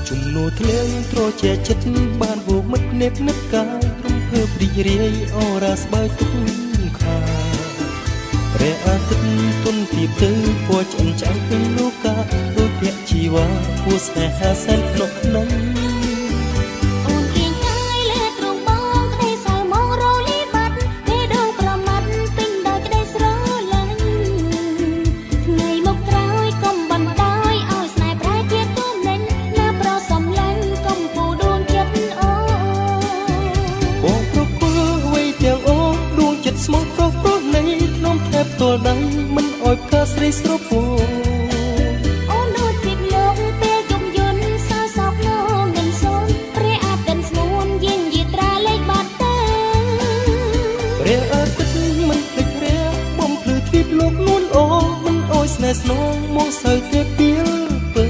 ជំនួធ្លាក់ត្រជាចិត្តបានវោមិត្តនេបនឹកកាយរំភើបរីករាយអរស្បែកទុកខាព្រះអាទិត្យទុនទៀបទៅពណ៌ឆ្អិនឆ្អៅពេញលោកាដូចភក្ជីវ៉ាពូស្នេហាសែនភ្នក់ខ្លាំងអូនគៀងកាយលើទ្រង់បងក្តីសើមងរលីបាត់ពេលដងប្រមាត់ពេញដោយក្តីស្រឡាញ់ថ្ងៃមុខក្រោយកុំបណ្ដោយឲ្យស្នេហ៍ប្រែជាទូម្នេញណាប្រសំឡាញ់កុំគូដួងចិត្តអូបងប្រគល់វេទាំងអូដួងចិត្តស្មោះប្រព្រឹត្តនៃធ្នមថែបទល់ដៃមិនអោយកើស្រីស្រពោអូនដូចពីលោកពេលយប់យន់សើសោកងងឹតសូនព្រះអាទិត្យស្ងួនយាងយាត្រាលេខបាត់ទៅព្រះអាទិត្យមិនភ្លេចរះបំភ្លឺទ្វីបលោកនួនអូមិនអោយស្នេហ៍ស្នោមកសើទេពីពើ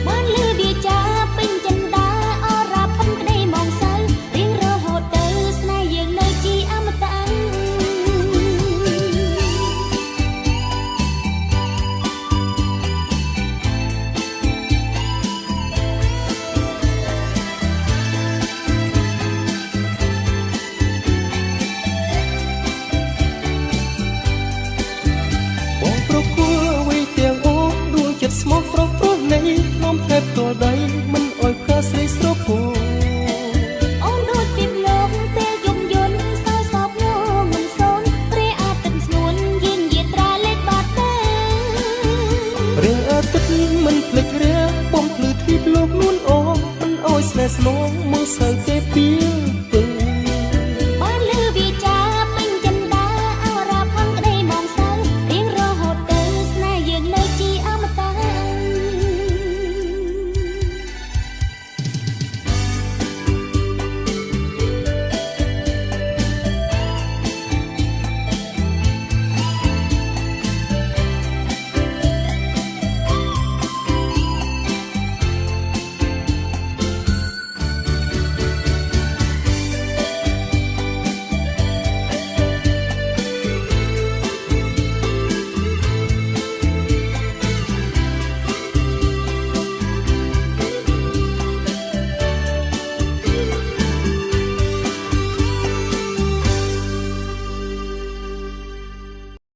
បានលឺវាចាពេញចិន្តាអរាផុនក្តីមកសើរៀងរហូតទៅស្នេហ៍យើងនៅជាអមតៈបងប្រគល់វេទាំងអូដួងចិត្តស្មោះប្រព្រឹត្តនៃធ្នមថែបទល់ដៃមិនអោយកើស្រីស្រពោអូនដូចពីលោកពេលយប់យន់សើសោកងងឹតសូនព្រះអាទិត្យស្ងួនយាងយាត្រាលេខបាត់ទៅព្រះអាទិត្យមិនភ្លេចរះបំភ្លឺទ្វីបលោកនួនអូមិនអោយស្នេហ៍ស្នោមកសើ